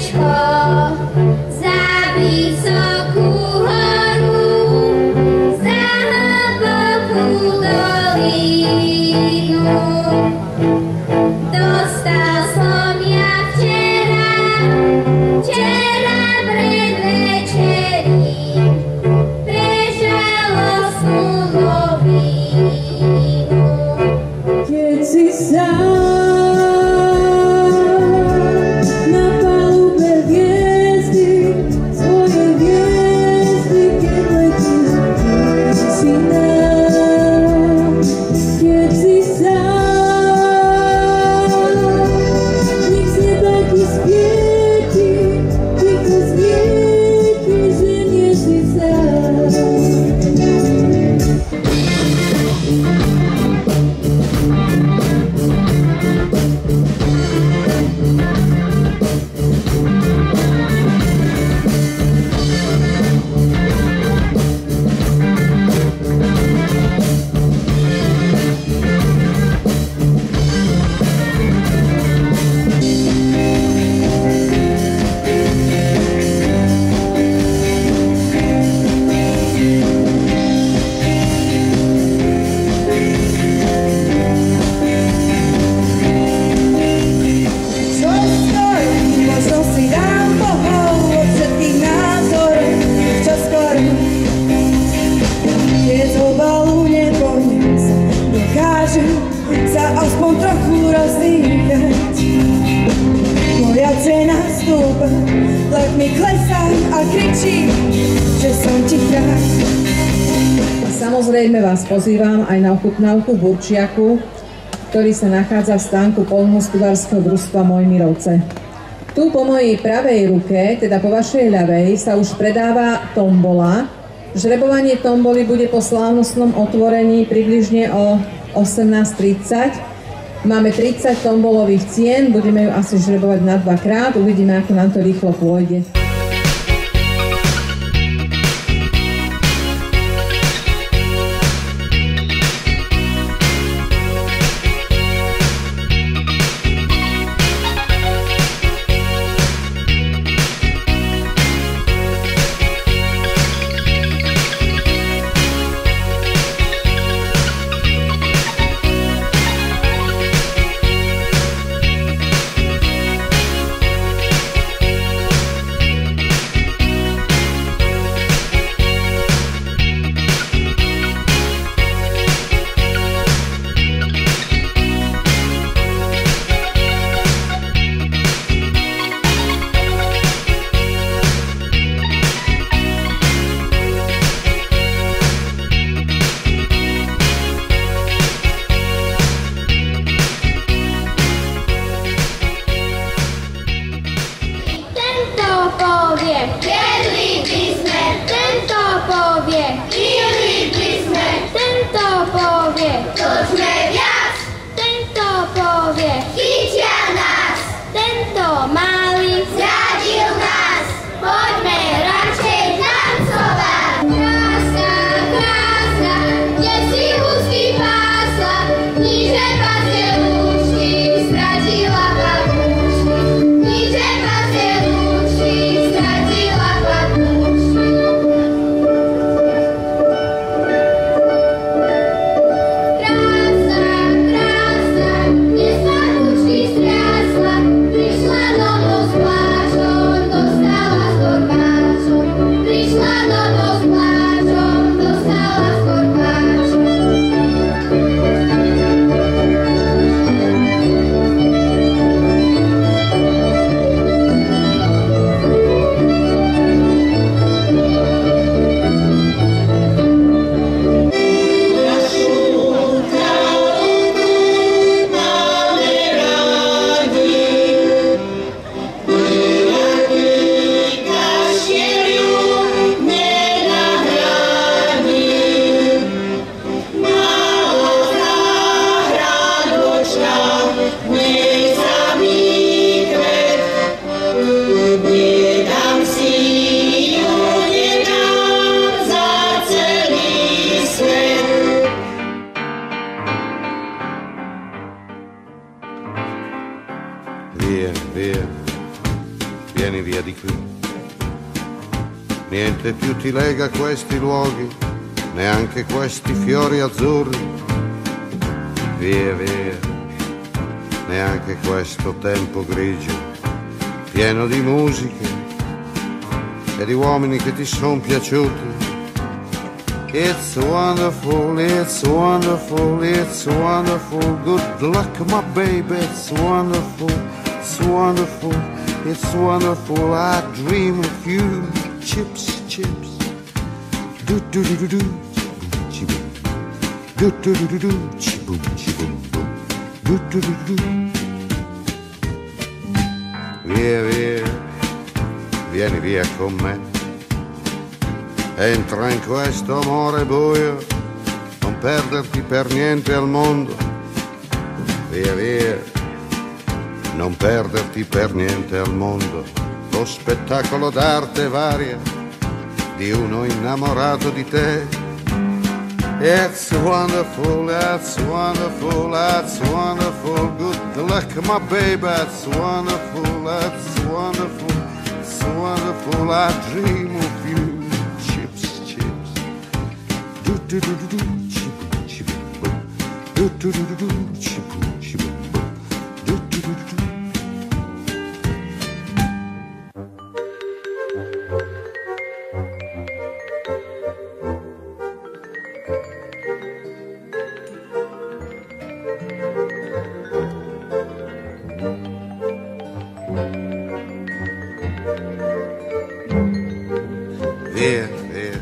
srdíčko za vysokú horu, za hlbokú dolinu. Dostal som ja včera predvečerí pre žalostnú novinu. Keď si sám na palube hviezdy, svoje hviezdy, keď letíš, si nám. Keď si sám, nech z neba ti svieti, ticho svieti, že nie si sám. Sa aspoň trochu rozdýchať. Moja cena stúpa, tlak mi klesá a kričí, že som tichá. Samozrejme vás pozývam aj na ochutnávku burčiaku, ktorý sa nachádza v stánku poľnohospodárskeho družstva Mojmirovce. Tu po mojej pravej ruke, teda po vašej ľavej, sa už predáva tombola. Žrebovanie tomboly bude po slávnostnom otvorení približne o 18:30. Máme 30 tombolových cien, budeme ju asi žrebovať na 2-krát, uvidíme, ako nám to rýchlo pôjde. Jedli by sme, tento povie, jedli by sme, tento povie, to sme viac, tento povie, chytia nás, tento malý zradil nás, poďme radšej tancovať. Krása, krása, kde si husky pásla, níže pasie lúčky, stratila babúčky, níže pasie lúčky, stratila babúčky. Krása, krása, kde sa lúčky striasla, prišla domov s pláčom, dostala s korbáčom, prišla domov s pláčom, dostala s korbáčom. vieni via di qui. Niente più ti lega a questi luoghi, neanche questi fiori azzurri. Via, via, neanche questo tempo grigio, pieno di musiche e di uomini che ti son piaciuti. It's wonderful, it's wonderful, it's wonderful. Good luck, my baby, it's wonderful, it's wonderful, it's wonderful. I dream of you. Chips, chips. Do do do do do. Chiboom. Do do do do do. Chiboom, chiboom, boom. Do do do do. Via, via, vieni via con me. Entra in questo amore buio, non perderti per niente al mondo. Via, via, non perderti per niente al mondo. Lo spettacolo d'arte varia di uno innamorato di te. It's wonderful, it's wonderful, it's wonderful. Good luck, my baby, it's wonderful, it's wonderful, it's wonderful. I dream of you. Chips, chips. Do do do do do. Chiboom, chiboom, boom. Do do do do do. Chiboom, chiboom, boom. Do do do do do. Via, via.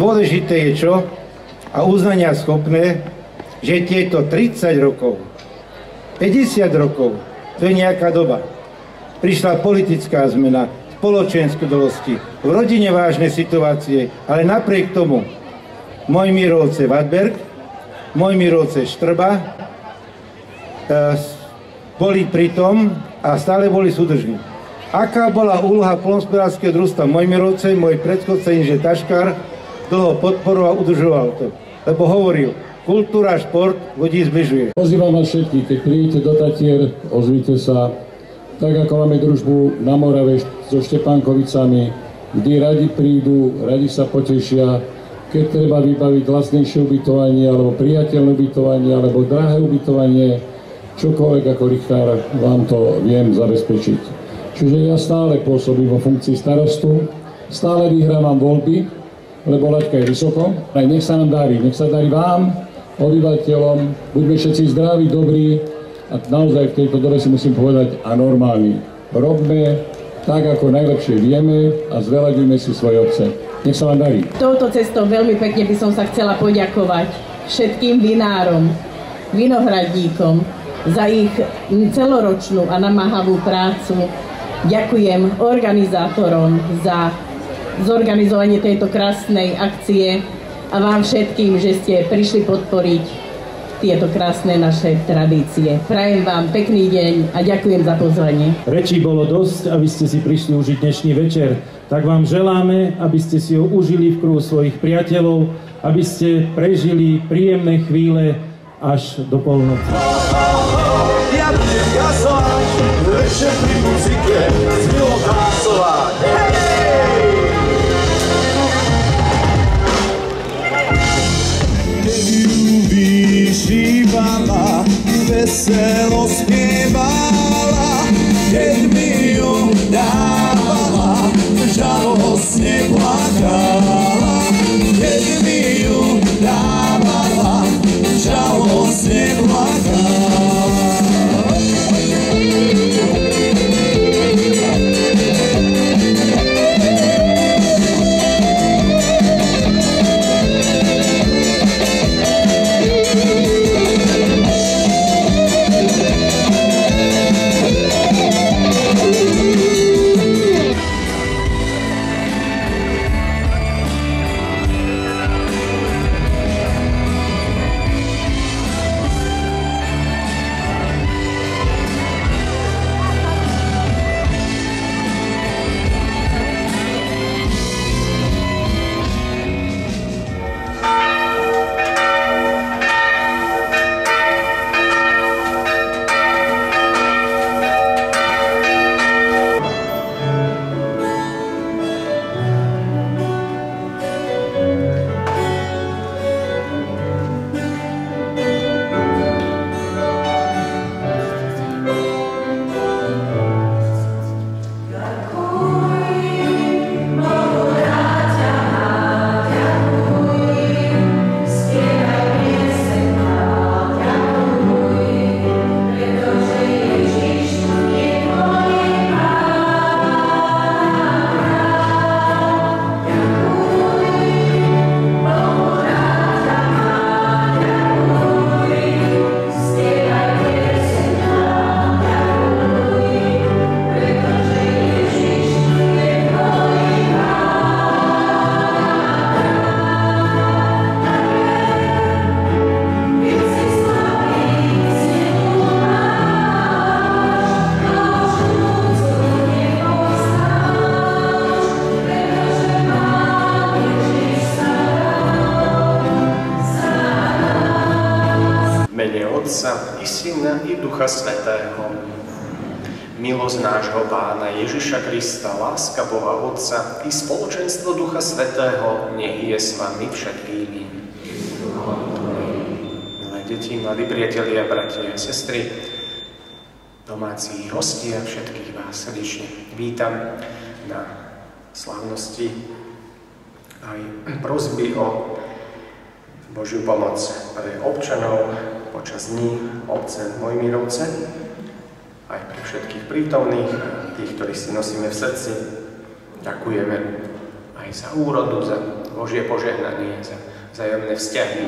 Dôležité je čo? A uznania schopné, že tieto 30 rokov, 50 rokov, to je nejaká doba. Prišla politická zmena, spoločenské udalosti, v rodine vážne situácie, ale napriek tomu Mojmirovce Vadberg, Mojmirovce Štrba boli pri tom a stále boli súdržní. Aká bola úloha poľnohospodárskeho družstva Mojmirovce, môj predchodca inžinier Taškár dlho podporoval a udržoval to, lebo hovoril, kultúra a šport ľudí zbližuje. Pozývam vás všetkých, keď prídete do Tatier, ozvite sa, tak ako máme družbu na Morave so Štepánkovicami, kdy radi prídu, radi sa potešia, keď treba vybaviť lacnejšie ubytovanie, alebo priateľné ubytovanie, alebo drahé ubytovanie, čokoľvek ako Richár vám to viem zabezpečiť. Čiže ja stále pôsobím vo funkcii starostu, stále vyhrávam voľby, lebo laťka je vysoko. Aj nech sa nám darí, nech sa darí vám, obyvateľom, buďme všetci zdraví, dobrí a naozaj v tejto dobe si musím povedať a normálni. Robme tak, ako najlepšie vieme a zveľaďujme si svoje obce. Nech sa vám darí. Touto cestou veľmi pekne by som sa chcela poďakovať všetkým vinárom, vinohradníkom za ich celoročnú a namáhavú prácu. Ďakujem organizátorom za zorganizovanie tejto krásnej akcie a vám všetkým, že ste prišli podporiť tieto krásne naše tradície. Prajem vám pekný deň a ďakujem za pozvanie. Rečí bolo dosť, aby ste si prišli užiť dnešný večer. Tak vám želáme, aby ste si ho užili v kruhu svojich priateľov, aby ste prežili príjemné chvíle až do polnoci. Ja budem gasovať, večer pri muzike s Milou tancovať. Vyšívala, veselo spievala, keď mi ju dávala, žalostne plakala, keď mi ju dávala, žalostne plakala. Otca i Syna i Ducha Svätého. Milosť nášho Pána Ježiša Krista, láska Boha Otca i spoločenstvo Ducha Svätého nech je s vami všetkými. Milé deti, mladí priatelia, bratia a sestry, domáci hostia, všetkých vás srdečne vítam na slávnosti aj prosby o Božiu pomoc pre občanov počas dní obce Mojmírovce, aj pre všetkých prítomných, tých, ktorí si nosíme v srdci. Ďakujeme aj za úrodu, za Božie požehnanie, za vzájomné vzťahy.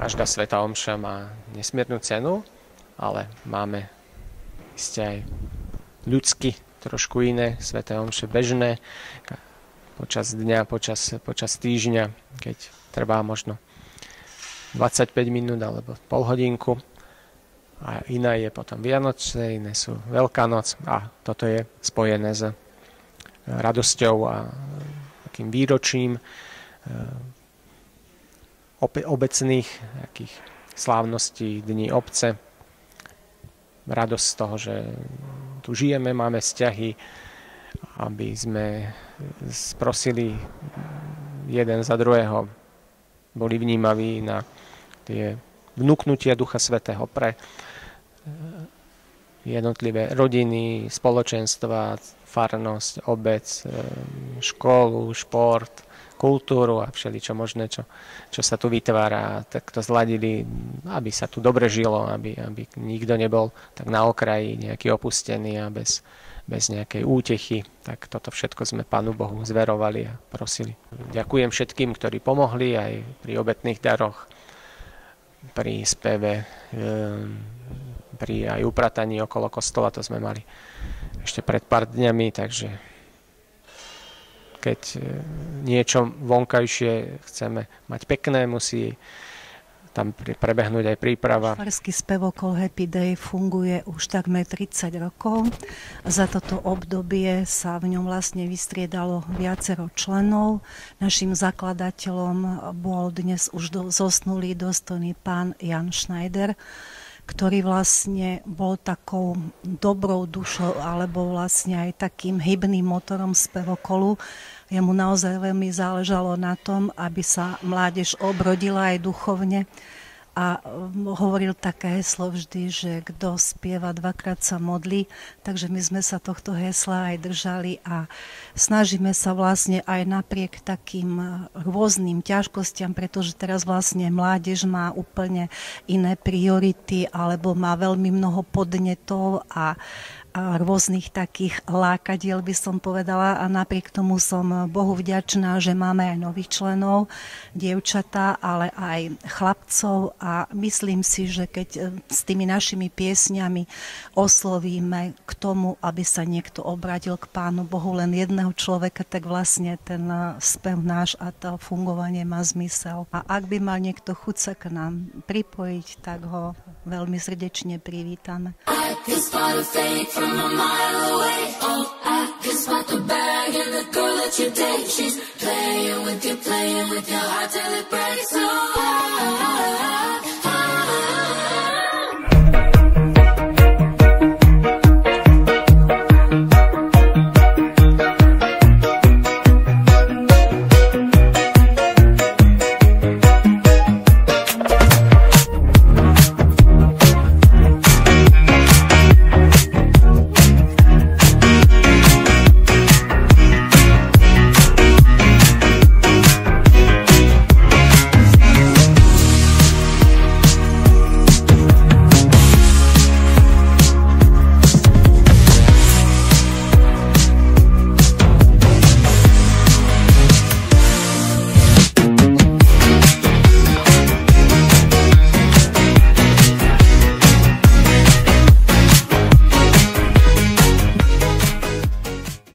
Každá svätá omša má nesmiernu cenu, ale máme iste aj ľudsky trošku iné sväté omše bežné počas dňa, počas týždňa, keď trvá možno 25 minút alebo pol hodinku. A iná je potom Vianočné, iné sú Veľká noc a toto je spojené s radosťou a takým výročím obecných takých slávností Dní obce. Radosť z toho, že tu žijeme, máme vzťahy, aby sme prosili jeden za druhého, boli vnímaví na tie vnúknutia Ducha Svätého pre jednotlivé rodiny, spoločenstva, farnosť, obec, školu, šport, kultúru a všeličo možné, čo sa tu vytvára, tak to zladili, aby sa tu dobre žilo, aby nikto nebol tak na okraji, nejaký opustený a bez nejakej útechy. Tak toto všetko sme Pánu Bohu zverovali a prosili. Ďakujem všetkým, ktorí pomohli aj pri obetných daroch, pri speve, pri aj uprataní okolo kostola, to sme mali ešte pred pár dňami, takže keď niečo vonkajšie chceme mať pekné, musí tam prebehnúť aj príprava. Farský spevokol Happy Day funguje už takmer 30 rokov. Za toto obdobie sa v ňom vlastne vystriedalo viacero členov. Naším zakladateľom bol dnes už zosnulý dostojný pán Jan Schneider, ktorý vlastne bol takou dobrou dušou alebo vlastne aj takým hybným motorom spevokolu. Jemu naozaj veľmi záležalo na tom, aby sa mládež obrodila aj duchovne a hovoril také heslo vždy, že kto spieva dvakrát sa modlí, takže my sme sa tohto hesla aj držali a snažíme sa vlastne aj napriek takým rôznym ťažkostiam, pretože teraz vlastne mládež má úplne iné priority alebo má veľmi mnoho podnetov a rôznych takých lákadiel by som povedala a napriek tomu som Bohu vďačná, že máme aj nových členov, dievčatá, ale aj chlapcov a myslím si, že keď s tými našimi piesňami oslovíme k tomu, aby sa niekto obrátil k Pánu Bohu len jedného človeka, tak vlastne ten spev náš a to fungovanie má zmysel. A ak by mal niekto chuť sa k nám pripojiť, tak ho veľmi srdečne privítame. From a mile away, oh, I can spot the bag and the girl that you date. She's playing with your heart till it breaks. Oh.